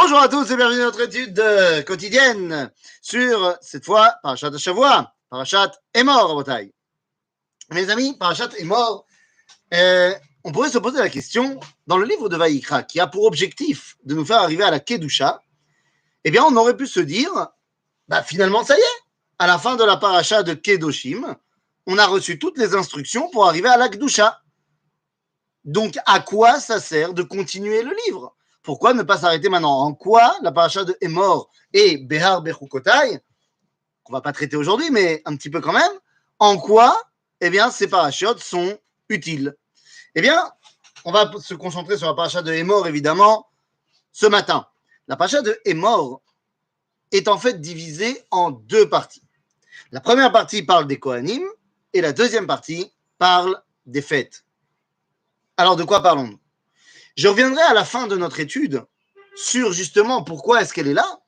Bonjour à tous et bienvenue à notre étude quotidienne sur, cette fois, Parashat Shavua, Parashat Emor, Rabotai. Mes amis, Parashat Emor, on pourrait se poser la question, dans le livre de Vaïkra, qui a pour objectif de nous faire arriver à la Kedusha, eh bien, on aurait pu se dire, finalement, ça y est, à la fin de la Parasha de Kedoshim, on a reçu toutes les instructions pour arriver à la Kedusha. Donc, à quoi ça sert de continuer le livre? Pourquoi ne pas s'arrêter maintenant? En quoi la paracha de Emor et Behar Bechukotai, qu'on va pas traiter aujourd'hui, mais un petit peu quand même, en quoi, eh bien, ces parachiotes sont utiles? Eh bien, on va se concentrer sur la paracha de Emor, évidemment, ce matin. La paracha de Emor est en fait divisée en deux parties. La première partie parle des Kohanim et la deuxième partie parle des fêtes. Alors, de quoi parlons-nous? Je reviendrai à la fin de notre étude sur justement pourquoi est-ce qu'elle est là,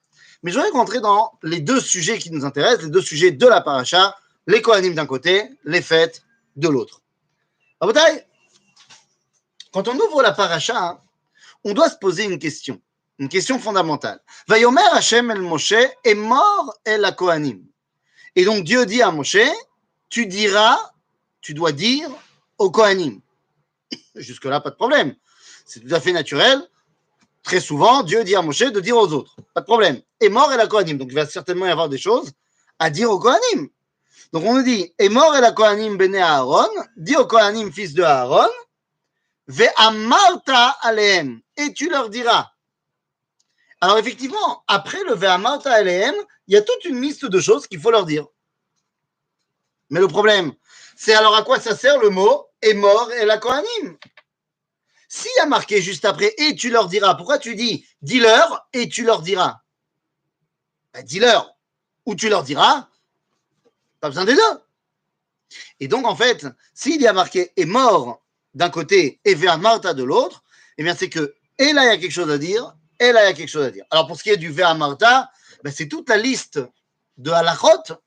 mais je voudrais rentrer dans les deux sujets qui nous intéressent, les deux sujets de la paracha, les Kohanim d'un côté, les fêtes de l'autre. Rabotai, quand on ouvre la paracha, on doit se poser une question fondamentale. Vayomer Hashem el Moshe Emor el Kohanim. Et donc Dieu dit à Moshe, tu dois dire aux Kohanim. Jusque-là, pas de problème. C'est tout à fait naturel. Très souvent, Dieu dit à Moshe de dire aux autres. Pas de problème. Emor et la Kohanim. Donc, il va certainement y avoir des choses à dire aux Kohanim. Donc, on nous dit Emor et la Kohanim bene Aaron. Dis aux Kohanim, fils de Aaron. Ve'amarta alehem. Et tu leur diras. Alors, effectivement, après le Ve'amarta alehem, il y a toute une liste de choses qu'il faut leur dire. Mais le problème, c'est alors à quoi ça sert le mot Emor et la Kohanim? S'il y a marqué juste après « et tu leur diras », pourquoi tu dis « dis-leur et tu leur diras » dis-leur ou tu leur diras, pas besoin des deux. Et donc, en fait, s'il y a marqué « est mort » d'un côté et « ve'amarta » de l'autre, eh bien, c'est que et là, il y a quelque chose à dire, et là, il y a quelque chose à dire. Alors, pour ce qui est du ve'amarta, c'est toute la liste de halachot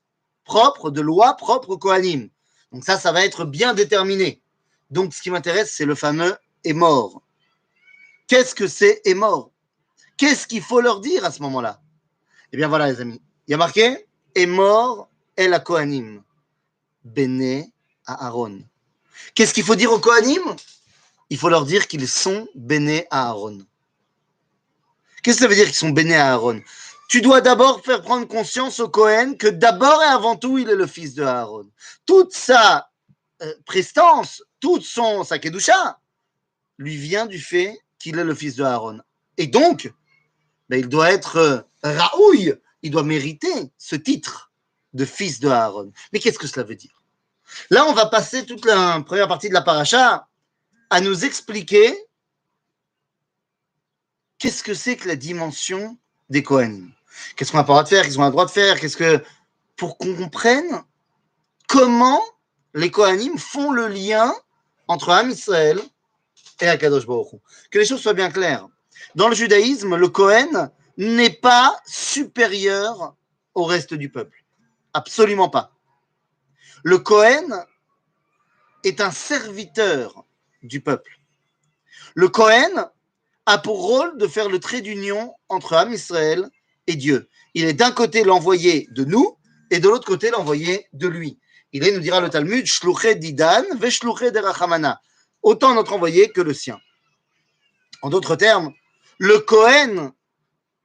propres, de lois propres au Kohanim. Donc ça va être bien déterminé. Donc, ce qui m'intéresse, c'est le fameux est mort. Qu'est-ce que c'est est mort? Qu'est-ce qu'il faut leur dire à ce moment-là? Eh bien voilà les amis, il y a marqué est mort el la Kohanim, bene à Aaron. Qu'est-ce qu'il faut dire aux Kohanim? Il faut leur dire qu'ils sont bene à Aaron. Qu'est-ce que ça veut dire qu'ils sont bene à Aaron? Tu dois d'abord faire prendre conscience au Kohen que d'abord et avant tout, il est le fils de Aaron. Toute sa prestance, sa kedusha, lui vient du fait qu'il est le fils de Aaron. Et donc, il doit être raouille, il doit mériter ce titre de fils de Aaron. Mais qu'est-ce que cela veut dire? Là, on va passer toute la première partie de la paracha à nous expliquer qu'est-ce que c'est que la dimension des Kohanim. Qu'est-ce qu'on n'a pas le droit de faire, qu'est-ce qu'on a le droit de faire, pour qu'on comprenne comment les Kohanim font le lien entre Am Israël et Akadosh Baruch Hu. Que les choses soient bien claires. Dans le judaïsme, le Kohen n'est pas supérieur au reste du peuple. Absolument pas. Le Kohen est un serviteur du peuple. Le Kohen a pour rôle de faire le trait d'union entre Am Israël et Dieu. Il est d'un côté l'envoyé de nous et de l'autre côté l'envoyé de lui. Il est, nous dira le Talmud, Shluché d'Idan ve Shluché de Rachamana. Autant notre envoyé que le sien. En d'autres termes, le Kohen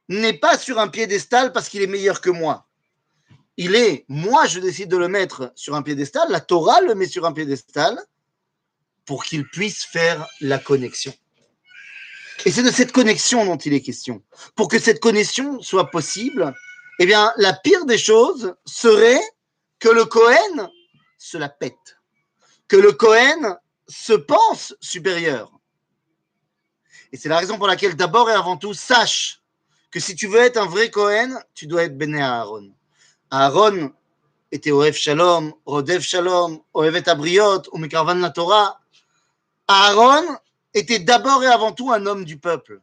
n'est pas sur un piédestal parce qu'il est meilleur que moi. Moi, je décide de le mettre sur un piédestal, la Torah le met sur un piédestal pour qu'il puisse faire la connexion. Et c'est de cette connexion dont il est question. Pour que cette connexion soit possible, eh bien, la pire des choses serait que le Kohen se la pète, que le Kohen se pense supérieur. Et c'est la raison pour laquelle, d'abord et avant tout, sache que si tu veux être un vrai Kohen, tu dois être béné à Aaron. Aaron était Ohev Shalom, Rodev Shalom, Ohevet Abriot, Umikarvan la Torah. Aaron était d'abord et avant tout un homme du peuple.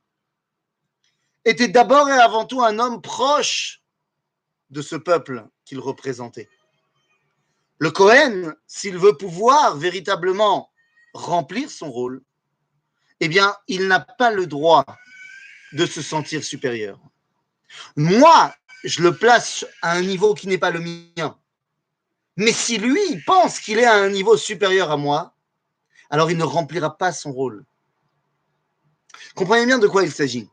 Était d'abord et avant tout un homme proche de ce peuple qu'il représentait. Le Kohen, s'il veut pouvoir véritablement remplir son rôle, eh bien, il n'a pas le droit de se sentir supérieur. Moi, je le place à un niveau qui n'est pas le mien. Mais si lui il pense qu'il est à un niveau supérieur à moi, alors il ne remplira pas son rôle. Comprenez bien de quoi il s'agit.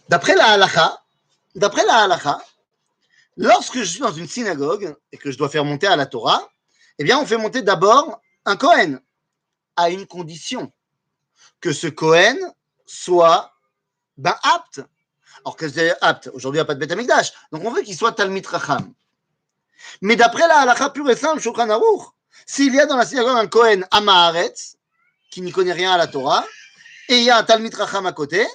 D'après la halakha, lorsque je suis dans une synagogue et que je dois faire monter à la Torah, eh bien, on fait monter d'abord un Kohen, à une condition, que ce Kohen soit apte. Alors que c'est apte, aujourd'hui il n'y a pas de Beth Amikdash, donc on veut qu'il soit Talmid Racham. Mais d'après la halakha pure et simple, Shulchan Aruch, s'il y a dans la synagogue un Kohen Amaharetz, qui n'y connaît rien à la Torah, et il y a un Talmid Racham à côté,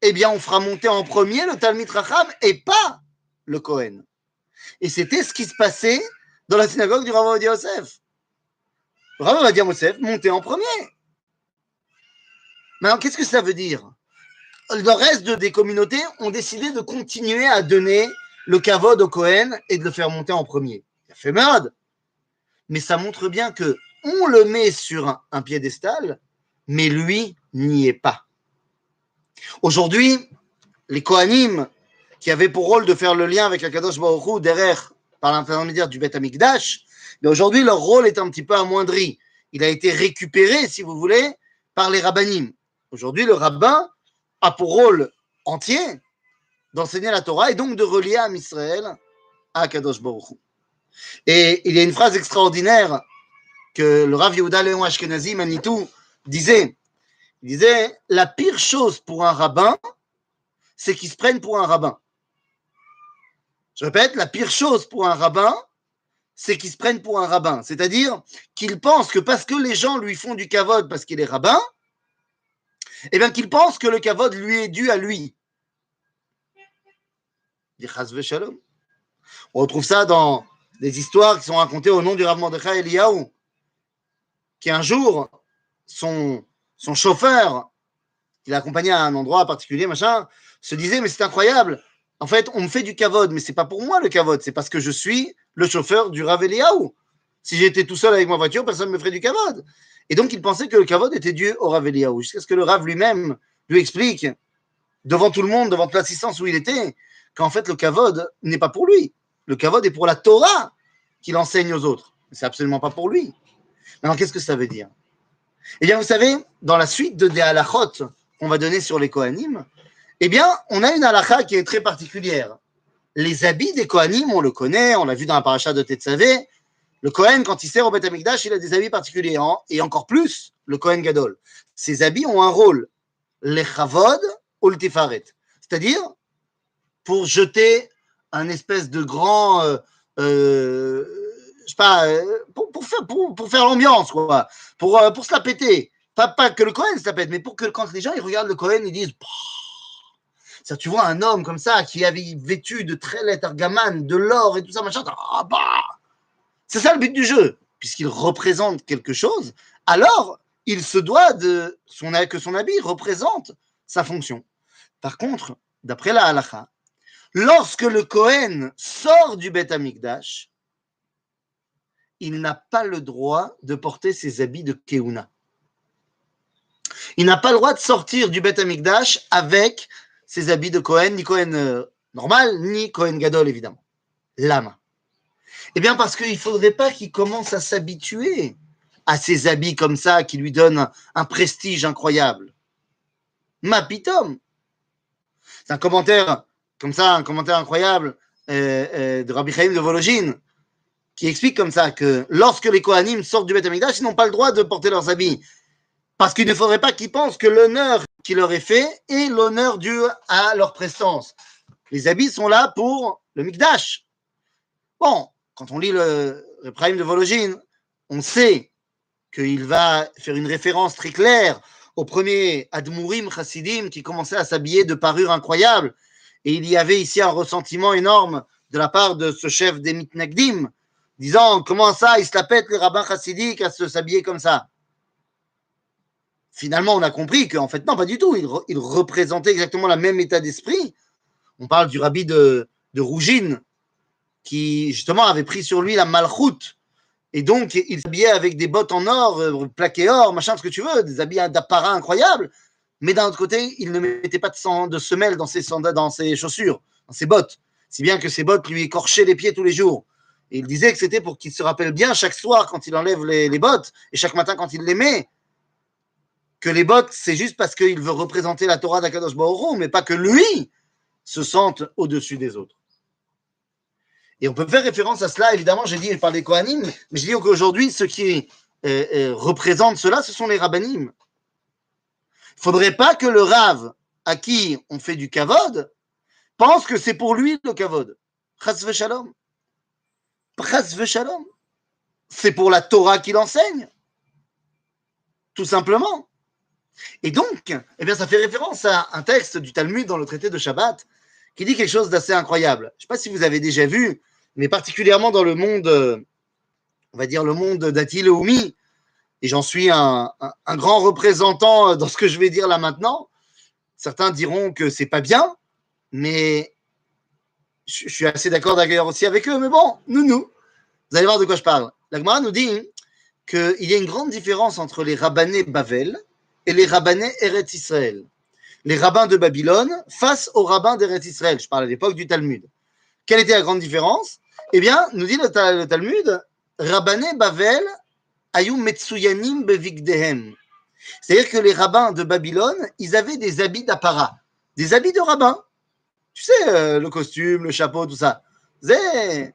eh bien on fera monter en premier le Talmid Racham et pas le Kohen. Et c'était ce qui se passait dans la synagogue du Rav Ovadia Yosef. Le Rav Ovadia Yosef montait en premier. Maintenant, qu'est-ce que ça veut dire? Le reste des communautés ont décidé de continuer à donner le kavod au Kohen et de le faire monter en premier. Ça fait merde. Mais ça montre bien que on le met sur un piédestal, mais lui n'y est pas. Aujourd'hui, les Kohanim, qui avaient pour rôle de faire le lien avec Akadosh Baruch Hu derrière, par l'intermédiaire du Beth Amikdash, mais aujourd'hui, leur rôle est un petit peu amoindri. Il a été récupéré, si vous voulez, par les rabbinim. Aujourd'hui, le rabbin a pour rôle entier d'enseigner la Torah et donc de relier Am Israël à Akadosh Baruch Hu. Et il y a une phrase extraordinaire que le Rav Yehuda Léon Ashkenazi Manitou disait. Il disait, la pire chose pour un rabbin, c'est qu'il se prenne pour un rabbin. Je répète, la pire chose pour un rabbin, c'est qu'il se prenne pour un rabbin. C'est-à-dire qu'il pense que parce que les gens lui font du kavod parce qu'il est rabbin, eh bien qu'il pense que le kavod lui est dû à lui. On retrouve ça dans des histoires qui sont racontées au nom du Rav Mordechai Eliyahu, qui un jour, son chauffeur, qui l'accompagnait à un endroit particulier, machin, se disait, mais c'est incroyable, en fait, on me fait du kavod, mais c'est pas pour moi le kavod, c'est parce que je suis le chauffeur du Rav Eliyahu. Si j'étais tout seul avec ma voiture, personne ne me ferait du kavod. Et donc, il pensait que le kavod était dû au Rav Eliyahu, jusqu'à ce que le Rav lui-même lui explique, devant tout le monde, devant toute l'assistance où il était, qu'en fait, le kavod n'est pas pour lui. Le kavod est pour la Torah qu'il enseigne aux autres. C'est absolument pas pour lui. Maintenant, qu'est-ce que ça veut dire? Eh bien, vous savez, dans la suite des halachot qu'on va donner sur les Kohanim, eh bien, on a une halakha qui est très particulière. Les habits des Kohanim, on le connaît, on l'a vu dans la paracha de Tetzavé. Le Kohen, quand il sert au Beth Amikdash, il a des habits particuliers. Et encore plus, le Kohen Gadol. Ces habits ont un rôle. Les chavod ou le tifaret. C'est-à-dire, pour jeter un espèce de grand... je sais pas, pour faire l'ambiance, quoi. Pour se la péter. Pas que le Kohen se la pète, mais pour que quand les gens ils regardent le Kohen, ils disent... Ça, tu vois un homme comme ça qui avait vêtu de trélet argaman, de l'or et tout ça, machin. Ah bah, c'est ça le but du jeu. Puisqu'il représente quelque chose, alors il se doit que son habit représente sa fonction. Par contre, d'après la halakha, lorsque le Kohen sort du Beth Amikdash, il n'a pas le droit de porter ses habits de Keuna. Il n'a pas le droit de sortir du Beth Amikdash avec ses habits de Kohen, ni Kohen normal, ni Kohen Gadol, évidemment. Lama. Eh bien, parce qu'il ne faudrait pas qu'il commence à s'habituer à ces habits comme ça qui lui donnent un prestige incroyable. Mapitom. C'est un commentaire comme ça, un commentaire incroyable de Rabbi Chaim de Volojine, qui explique comme ça que lorsque les Kohanim sortent du Beth Amikdash, ils n'ont pas le droit de porter leurs habits. Parce qu'il ne faudrait pas qu'ils pensent que l'honneur qui leur est fait est l'honneur dû à leur prestance. Les habits sont là pour le Mikdash. Bon, quand on lit le Prime de Volojine, on sait qu'il va faire une référence très claire aux premiers Admourim Chassidim qui commençaient à s'habiller de parures incroyables. Et il y avait ici un ressentiment énorme de la part de ce chef des Mitnagdim, disant comment ça, il se la pète les rabbins chassidiques à s'habiller comme ça. Finalement, on a compris qu'en fait, non, pas du tout. Il représentait exactement le même état d'esprit. On parle du rabbi de Rougine, qui justement avait pris sur lui la malchoute. Et donc, il s'habillait avec des bottes en or, plaquées or, machin, ce que tu veux, des habits d'apparat incroyables. mais d'un autre côté, il ne mettait pas de semelles dans ses chaussures, dans ses bottes, si bien que ses bottes lui écorchaient les pieds tous les jours. Et il disait que c'était pour qu'il se rappelle bien chaque soir quand il enlève les bottes, et chaque matin quand il les met, que les bottes, c'est juste parce qu'il veut représenter la Torah d'Akadosh Baruch Hu, mais pas que lui se sente au-dessus des autres. Et on peut faire référence à cela, évidemment, j'ai dit par les Kohanim, mais je dis qu'aujourd'hui, ceux qui représentent cela, ce sont les Rabbanim. Il ne faudrait pas que le Rav, à qui on fait du kavod, pense que c'est pour lui le kavod. Chas v'shalom. Chas v'shalom. C'est pour la Torah qu'il enseigne. Tout simplement. Et donc, eh bien, ça fait référence à un texte du Talmud dans le traité de Shabbat qui dit quelque chose d'assez incroyable. Je ne sais pas si vous avez déjà vu, mais particulièrement dans le monde, on va dire le monde d'Ati Leoumi, et j'en suis un grand représentant dans ce que je vais dire là maintenant. Certains diront que c'est pas bien, mais je suis assez d'accord d'ailleurs aussi avec eux. Mais bon, nous, vous allez voir de quoi je parle. La Gemara nous dit qu'il y a une grande différence entre les rabbinés Bavel et les rabbinés Eretz Israël. Les rabbins de Babylone face aux rabbins d'Eretz Israël. Je parle à l'époque du Talmud. Quelle était la grande différence? Eh bien, nous dit le Talmud, Rabbané Bavel ayou metsuyanim bevigdehem. C'est-à-dire que les rabbins de Babylone, ils avaient des habits d'apparat, des habits de rabbin. Tu sais, le costume, le chapeau, tout ça. C'est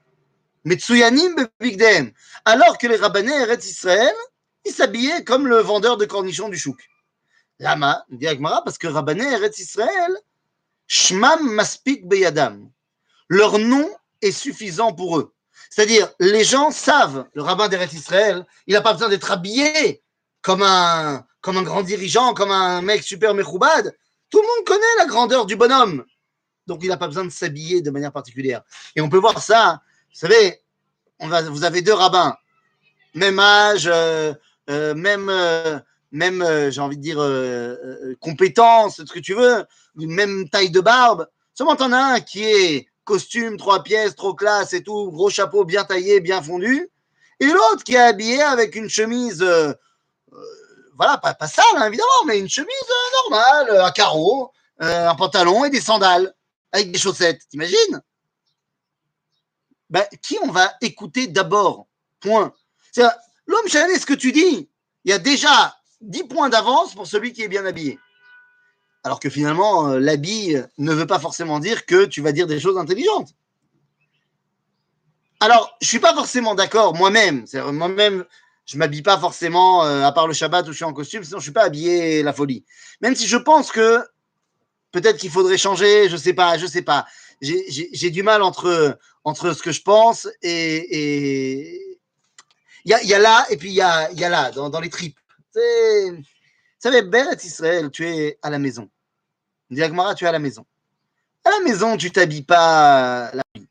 metsuyanim bevigdehem. Alors que les rabbinés Eretz Israël, ils s'habillaient comme le vendeur de cornichons du chouk. Lama, dit Agmara, parce que Rabbané Eretz Israël, shmam maspik beyadam. Leur nom est suffisant pour eux. C'est-à-dire, les gens savent, le rabbin d'Eretz Israël, il n'a pas besoin d'être habillé comme un grand dirigeant, comme un mec super mechoubad. Tout le monde connaît la grandeur du bonhomme. Donc, il n'a pas besoin de s'habiller de manière particulière. Et on peut voir ça, vous savez, vous avez deux rabbins, même âge, même j'ai envie de dire, compétence, ce que tu veux, même taille de barbe. Seulement, t'en as un qui est costume, 3 pièces, trop classe et tout, gros chapeau bien taillé, bien fondu, et l'autre qui est habillé avec une chemise, voilà, pas sale, hein, évidemment, mais une chemise normale, à carreaux, un pantalon et des sandales, avec des chaussettes, t'imagines? Ben, qui on va écouter d'abord? Point. C'est l'homme chané, ce que tu dis, il y a déjà 10 points d'avance pour celui qui est bien habillé. Alors que finalement, l'habit ne veut pas forcément dire que tu vas dire des choses intelligentes. Alors, je ne suis pas forcément d'accord moi-même. Moi-même, je ne m'habille pas forcément, à part le Shabbat où je suis en costume, sinon je ne suis pas habillé la folie. Même si je pense que peut-être qu'il faudrait changer, je ne sais pas. J'ai du mal entre ce que je pense et il y a là et puis il y a là, dans les tripes. Vous savez, Beret Israël, tu es à la maison. Diagmara, tu es à la maison. À la maison, tu t'habilles pas la nuit.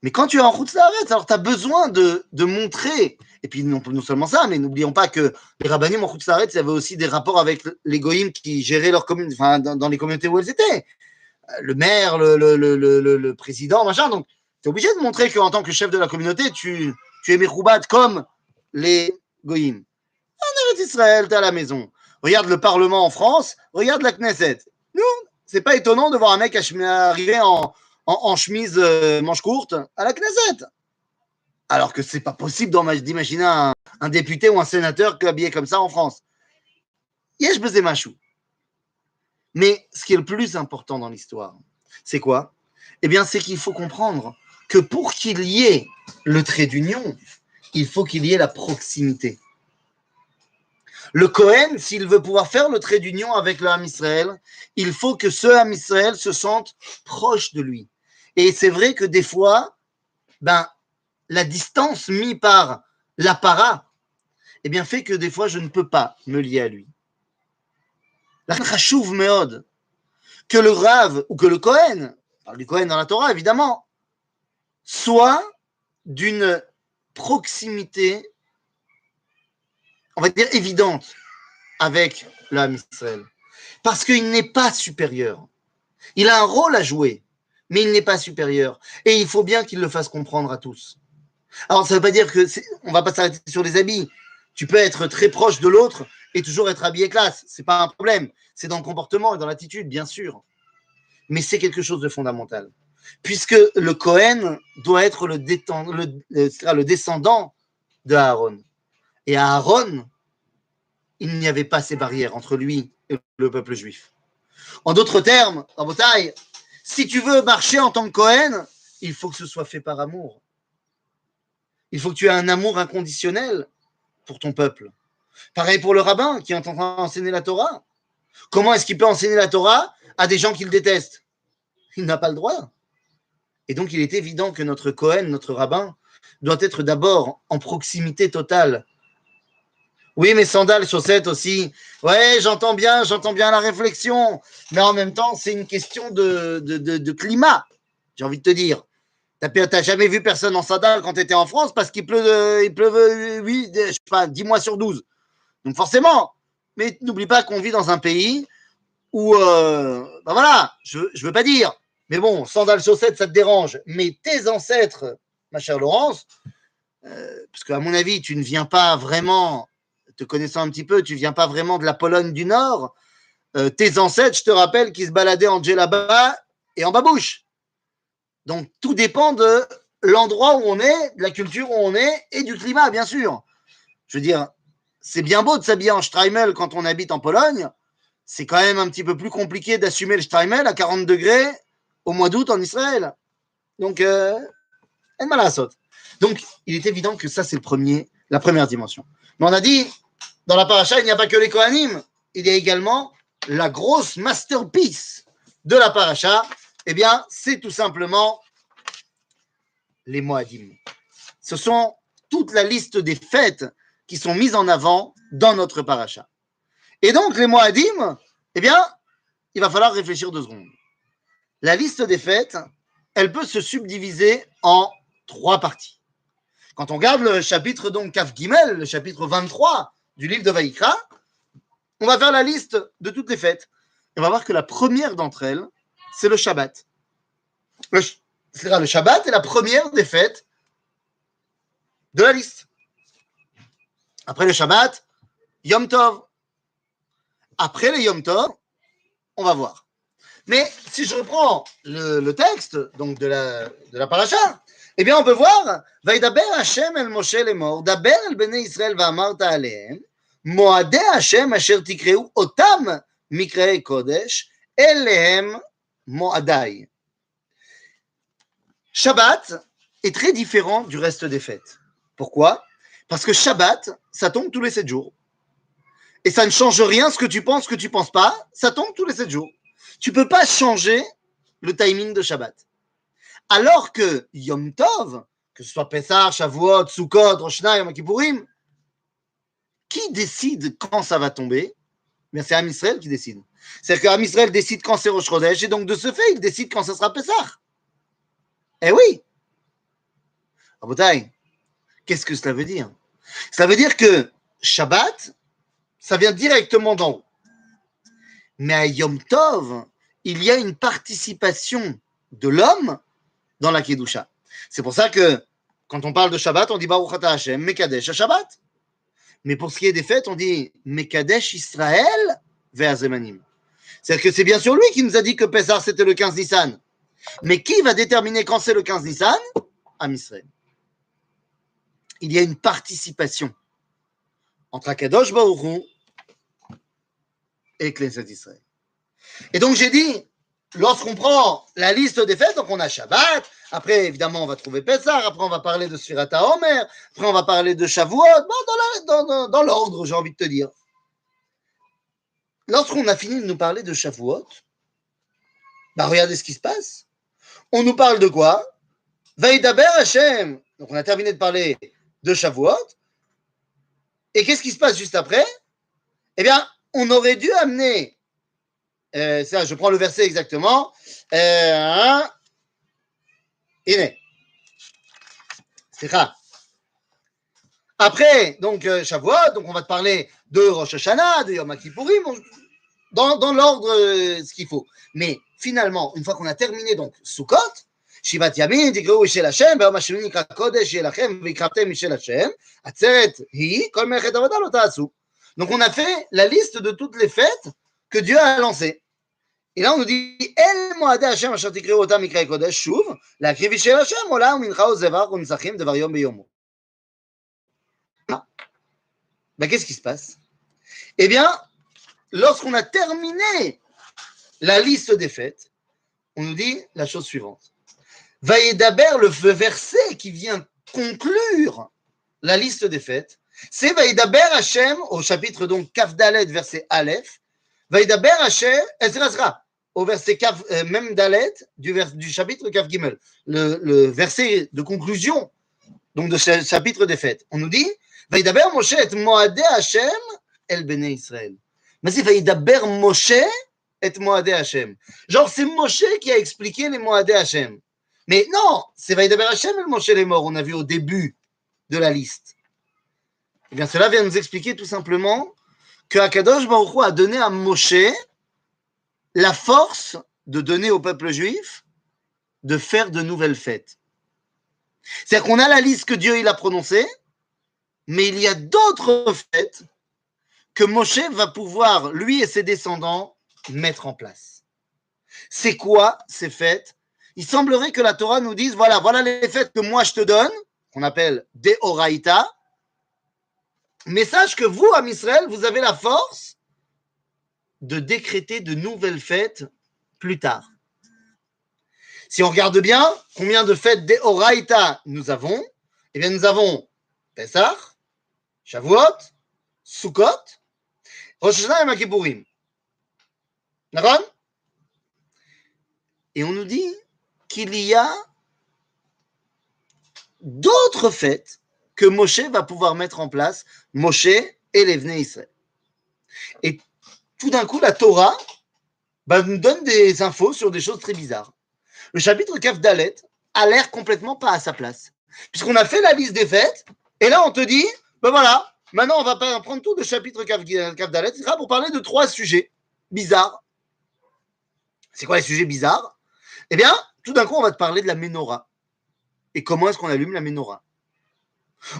Mais quand tu es en route Saaretz, alors tu as besoin de montrer. Et puis non seulement ça, mais n'oublions pas que les rabbinim en route Saaretz, il y avait aussi des rapports avec les goïms qui géraient leur commune, enfin dans les communautés où elles étaient. Le maire, le président, machin. Donc tu es obligé de montrer qu'en tant que chef de la communauté, tu es Meroubat comme les goïms. En Eretz Israël, tu es à la maison. Regarde le Parlement en France, regarde la Knesset. Nous, c'est pas étonnant de voir un mec arriver en chemise manche courte à la Knesset. Alors que c'est pas possible d'imaginer un député ou un sénateur habillé comme ça en France. Yesh bezé machou. Mais ce qui est le plus important dans l'histoire, c'est quoi? Eh bien, c'est qu'il faut comprendre que pour qu'il y ait le trait d'union, il faut qu'il y ait la proximité. Le Kohen, s'il veut pouvoir faire le trait d'union avec le Ham Israël, il faut que ce Ham Israël se sente proche de lui. Et c'est vrai que des fois, la distance mise par l'apparat, eh bien, fait que des fois, je ne peux pas me lier à lui. La chachouv meod, que le Rav ou que le Kohen, on parle du Kohen dans la Torah, évidemment, soit d'une proximité, on va dire, évidente avec le Ham Israël. Parce qu'il n'est pas supérieur. Il a un rôle à jouer, mais il n'est pas supérieur. Et il faut bien qu'il le fasse comprendre à tous. Alors, ça ne veut pas dire on ne va pas s'arrêter sur les habits. Tu peux être très proche de l'autre et toujours être habillé classe. C'est pas un problème. C'est dans le comportement et dans l'attitude, bien sûr. Mais c'est quelque chose de fondamental. Puisque le Cohen doit être le descendant de Aaron. Et à Aaron, il n'y avait pas ces barrières entre lui et le peuple juif. En d'autres termes, Rabotai, si tu veux marcher en tant que Cohen, il faut que ce soit fait par amour. Il faut que tu aies un amour inconditionnel pour ton peuple. Pareil pour le rabbin qui est en train d'enseigner la Torah. Comment est-ce qu'il peut enseigner la Torah à des gens qu'il déteste? Il n'a pas le droit. Et donc, il est évident que notre Cohen, notre rabbin, doit être d'abord en proximité totale. Oui, mais sandales, chaussettes aussi. Ouais, j'entends bien la réflexion. Mais en même temps, c'est une question de climat, j'ai envie de te dire. T'as jamais vu personne en sandales quand tu étais en France parce qu'il pleut, 10 mois sur 12. Donc forcément, mais n'oublie pas qu'on vit dans un pays où, ben voilà, je veux pas dire, mais bon, sandales, chaussettes, ça te dérange. Mais tes ancêtres, ma chère Laurence, parce qu'à mon avis, tu ne viens pas vraiment, te connaissant un petit peu, tu ne viens pas vraiment de la Pologne du Nord. Tes ancêtres, je te rappelle, qui se baladaient en djellaba et en babouche. Donc, tout dépend de l'endroit où on est, de la culture où on est et du climat, bien sûr. Je veux dire, c'est bien beau de s'habiller en Streimel quand on habite en Pologne. C'est quand même un petit peu plus compliqué d'assumer le Streimel à 40 degrés au mois d'août en Israël. Donc, elle m'a la saute. Donc, il est évident que ça, c'est la première dimension. Mais on a dit, dans la paracha, il n'y a pas que les Kohanim. Il y a également la grosse masterpiece de la paracha. Eh bien, c'est tout simplement les Moadim. Ce sont toute la liste des fêtes qui sont mises en avant dans notre paracha. Et donc, les Moadim, eh bien, il va falloir réfléchir 2 secondes. La liste des fêtes, elle peut se subdiviser en 3 parties. Quand on regarde le chapitre donc Kaf Gimel, le chapitre 23 du livre de Vaïkra, on va faire la liste de toutes les fêtes. Et on va voir que la première d'entre elles, c'est le Shabbat. Le Shabbat est la première des fêtes de la liste. Après le Shabbat, Yom Tov. Après le Yom Tov, on va voir. Mais si je reprends le texte donc de la paracha, eh bien on peut voir Vaidaber Hashem el Moshe lemor, daber el bnei Israël va'amarta alehem, moadei Hashem asher tikreu otam mikrei kodesh, elehem moadai. Shabbat est très différent du reste des fêtes. Pourquoi? Parce que Shabbat, ça tombe tous les 7 jours. Et ça ne change rien, ce que tu penses pas, ça tombe tous les 7 jours. Tu ne peux pas changer le timing de Shabbat. Alors que Yom Tov, que ce soit Pessah, Shavuot, Sukkot, Rosh Hashanah, Yom Kippourim, qui décide quand ça va tomber? Mais c'est Am Israël qui décide. C'est-à-dire qu'Am Israël décide quand c'est Rosh Chodesh, et donc de ce fait, il décide quand ça sera Pessah. Eh oui! Rabotai, qu'est-ce que cela veut dire? Cela veut dire que Shabbat, ça vient directement d'en haut. Mais à Yom Tov, il y a une participation de l'homme dans la Kedusha. C'est pour ça que quand on parle de Shabbat, on dit Baruch Ata Hashem, Mekadesh Shabbat. Mais pour ce qui est des fêtes, on dit Mekadesh Israël ve'azemanim. C'est-à-dire que c'est bien sûr lui qui nous a dit que Pessah c'était le 15 Nissan. Mais qui va déterminer quand c'est le 15 Nissan? Am Israël. Il y a une participation entre Akadosh Baruch Hu et Knesset Israël. Et donc j'ai dit, lorsqu'on prend la liste des fêtes, donc on a Shabbat, après évidemment on va trouver Pessah, après on va parler de Sfirat HaOmer, après on va parler de Shavuot, dans l'ordre j'ai envie de te dire. Lorsqu'on a fini de nous parler de Shavuot, bah regardez ce qui se passe. On nous parle de quoi? Vaidaber Hashem. Donc on a terminé de parler de Shavuot. Et qu'est-ce qui se passe juste après? Eh bien, on aurait dû amener, ça, je prends le verset exactement, Iné. C'est ça. Après, donc, Shavuot, donc on va te parler de Rosh Hashanah, de Yom Kippourim, dans l'ordre, ce qu'il faut. Mais finalement, une fois qu'on a terminé donc Sukkot, Shivat Yamin, תקראו של השם, ביום השמיני יקרא קודש יהיה לכם, ויקרבתם משל השם, עצרת היא, כל מלאכת עבודה לא תעשו. Donc on a fait la liste de toutes les fêtes que Dieu a lancées. Et là on nous dit El Moadé Hashem Asher Tikreu Otam Mikra Kodesh Shuv L'Akriv Shel Hashem Ola Umincha Ozevach Unisachim Devar Yom Beyomo. Ben, qu'est-ce qui se passe? Eh bien, lorsqu'on a terminé la liste des fêtes, on nous dit la chose suivante. Vaïdaber, le verset qui vient conclure la liste des fêtes, c'est Vaïdaber Hashem, au chapitre donc Kaf Dalet, verset Aleph, Vaïdaber Hashem, Ezra, au verset Kaf, même Dalet, du chapitre Kaf Gimel, le verset de conclusion donc de ce chapitre des fêtes. On nous dit Vaïdaber Moshe et Moadé Hashem el Bnei Israël. Mais c'est Vaïdaber Moshe et Moadé Hashem. Genre, c'est Moshe qui a expliqué les Moadé Hashem. Mais non, c'est Vaïdaber Hashem et le Moshe les morts, on a vu au début de la liste. Eh bien, cela vient nous expliquer tout simplement que Akadosh Baruch Hu a donné à Moshe la force de donner au peuple juif de faire de nouvelles fêtes. C'est-à-dire qu'on a la liste que Dieu il a prononcée, mais il y a d'autres fêtes que Moshe va pouvoir, lui et ses descendants, mettre en place. C'est quoi ces fêtes? Il semblerait que la Torah nous dise, voilà les fêtes que moi je te donne, qu'on appelle des Oraïta, mais sache que vous, Am Israël, vous avez la force de décréter de nouvelles fêtes plus tard. Si on regarde bien, combien de fêtes des Oraïta nous avons? Eh bien, nous avons Pesach, Shavuot, Sukkot, Rosh Hashanah et Yom Kippourim. D'accord? Et on nous dit qu'il y a d'autres fêtes que Moshe va pouvoir mettre en place, Moshe et les Bnei Israël. Et tout d'un coup, la Torah nous donne des infos sur des choses très bizarres. Le chapitre Kaf Dalet a l'air complètement pas à sa place. Puisqu'on a fait la liste des fêtes, et là on te dit, ben voilà, maintenant on va prendre tout le chapitre Kaf Dalet pour parler de 3 sujets bizarres. C'est quoi les sujets bizarres? Eh bien, tout d'un coup, on va te parler de la menorah. Et comment est-ce qu'on allume la menorah?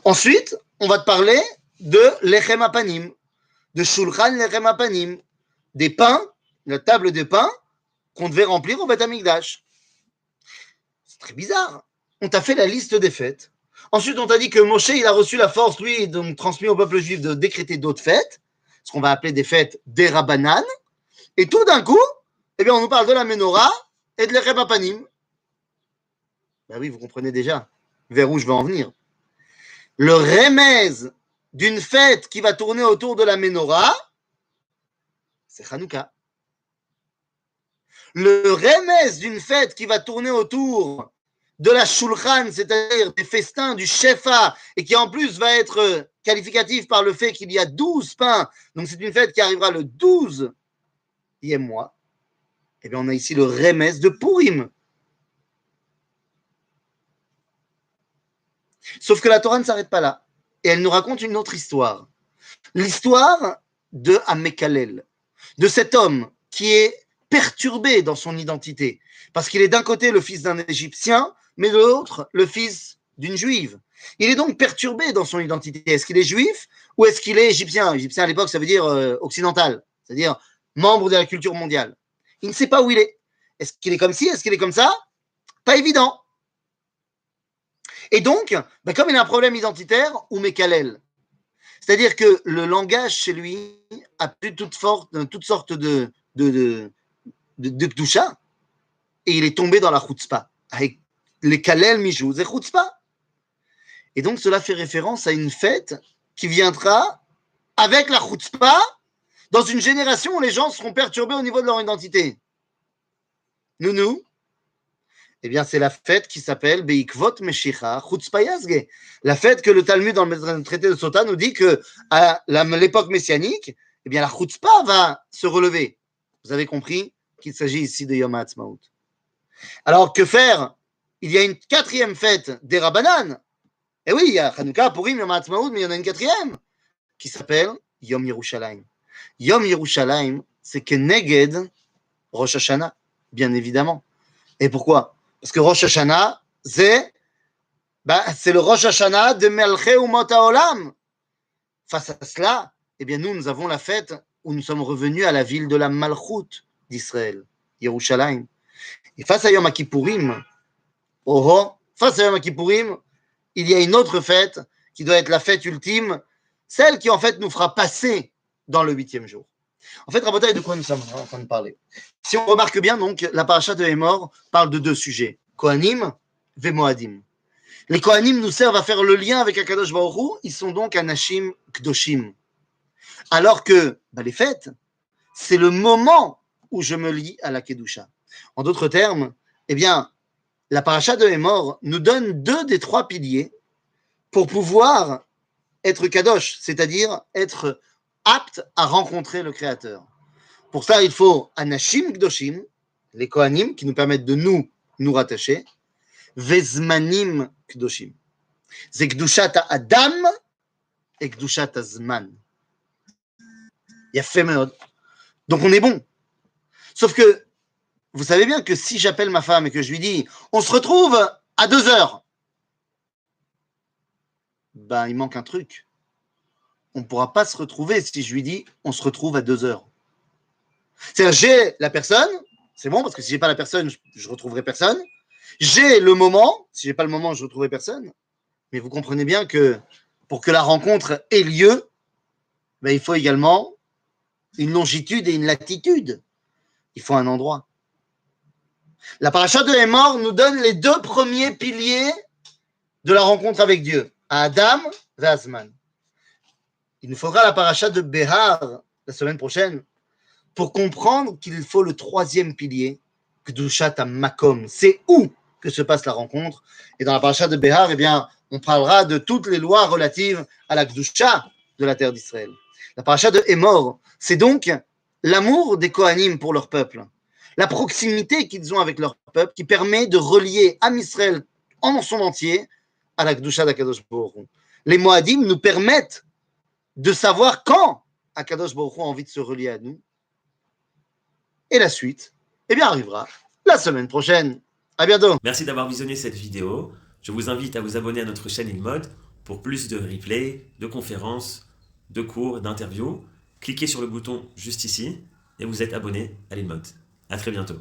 Ensuite, on va te parler de l'Echem Apanim, de Shulchan l'Echem Apanim, des pains, la table des pains qu'on devait remplir au Beth Amikdash. C'est très bizarre. On t'a fait la liste des fêtes. Ensuite, on t'a dit que Moshe, il a reçu la force, lui, donc transmis au peuple juif de décréter d'autres fêtes, ce qu'on va appeler des fêtes des Rabbanan. Et tout d'un coup, eh bien, on nous parle de la menorah et de l'Echem Apanim. Ben oui, vous comprenez déjà vers où je veux en venir. Le remez d'une fête qui va tourner autour de la menorah, c'est Hanouka. Le remez d'une fête qui va tourner autour de la shulchan, c'est-à-dire des festins du shefa, et qui en plus va être qualificatif par le fait qu'il y a 12 pains, donc c'est une fête qui arrivera le 12e mois, et bien on a ici le remez de Purim. Sauf que la Torah ne s'arrête pas là, et elle nous raconte une autre histoire. L'histoire de Amekalel, de cet homme qui est perturbé dans son identité, parce qu'il est d'un côté le fils d'un Égyptien, mais de l'autre le fils d'une Juive. Il est donc perturbé dans son identité. Est-ce qu'il est juif ou est-ce qu'il est égyptien? Égyptien à l'époque, ça veut dire occidental, c'est-à-dire membre de la culture mondiale. Il ne sait pas où il est. Est-ce qu'il est comme ci? Est-ce qu'il est comme ça? Pas évident. Et donc, comme il a un problème identitaire, ou Mekalel, c'est-à-dire que le langage chez lui a plus toutes sortes de Kdusha, et il est tombé dans la chutzpah. Avec les Kalel Mijou, c'est chutzpah. Et donc, cela fait référence à une fête qui viendra avec la chutzpah dans une génération où les gens seront perturbés au niveau de leur identité. Nounou, eh bien, c'est la fête qui s'appelle Beikvot Meshicha Chutzpah Yazge. La fête que le Talmud, dans le traité de Sota, nous dit qu'à l'époque messianique, eh bien, la Chutzpah va se relever. Vous avez compris qu'il s'agit ici de Yom HaAtzmaut. Alors, que faire? Il y a une 4e fête des Rabbanan. Eh oui, il y a Hanouka, Purim, Yom HaAtzmaut, mais il y en a une 4e qui s'appelle Yom Yerushalayim. Yom Yerushalayim, c'est Keneged Rosh Hashanah, bien évidemment. Et pourquoi? Parce que Rosh Hashanah, c'est le Rosh Hashanah de Melchei Umot HaOlam. Face à cela, eh bien nous avons la fête où nous sommes revenus à la ville de la Malchout d'Israël, Yerushalayim. Et face à Yom Kippourim, face à Yom Kippourim, il y a une autre fête qui doit être la fête ultime, celle qui en fait nous fera passer dans le 8e jour. En fait, Rabotai, de quoi nous sommes en train de parler? Si on remarque bien, donc, la paracha de Hémor parle de 2 sujets, Kohanim et Moadim. Les Kohanim nous servent à faire le lien avec Akadosh Baruch Hu, ils sont donc Anashim Kdoshim. Alors que les fêtes, c'est le moment où je me lie à la Kedusha. En d'autres termes, eh bien, la paracha de Hémor nous donne 2 des 3 piliers pour pouvoir être Kadosh, c'est-à-dire être apte à rencontrer le Créateur. Pour ça, il faut Anashim Kdoshim, les Kohanim, qui nous permettent de nous rattacher, Vezmanim Kdoshim. C'est Kdushat Adam et Kdushat Zman. Il y a fait meod. Donc on est bon. Sauf que, vous savez bien que si j'appelle ma femme et que je lui dis on se retrouve à 2h, il manque un truc. On ne pourra pas se retrouver si je lui dis on se retrouve à 2h. C'est-à-dire, j'ai la personne, c'est bon, parce que si j'ai pas la personne, je retrouverai personne. J'ai le moment, si j'ai pas le moment, je retrouverai personne. Mais vous comprenez bien que pour que la rencontre ait lieu, il faut également une longitude et une latitude. Il faut un endroit. La paracha de Hémor nous donne les 2 premiers piliers de la rencontre avec Dieu, à Adam et Azman. Il nous faudra la paracha de Behar la semaine prochaine pour comprendre qu'il faut le 3e pilier, Kedushat HaMakom. C'est où que se passe la rencontre. Et dans la paracha de Behar, eh bien, on parlera de toutes les lois relatives à la Kedusha de la terre d'Israël. La paracha de Hémor, c'est donc l'amour des Kohanim pour leur peuple, la proximité qu'ils ont avec leur peuple qui permet de relier Am Israël en son entier à la Kedusha d'Akadosh Baruch Hu. Les Moadim nous permettent de savoir quand Akadosh Baruch Hu a envie de se relier à nous. Et la suite, arrivera la semaine prochaine. À bientôt. Merci d'avoir visionné cette vidéo. Je vous invite à vous abonner à notre chaîne InMode pour plus de replays, de conférences, de cours, d'interviews. Cliquez sur le bouton juste ici et vous êtes abonné à l'InMode. À très bientôt.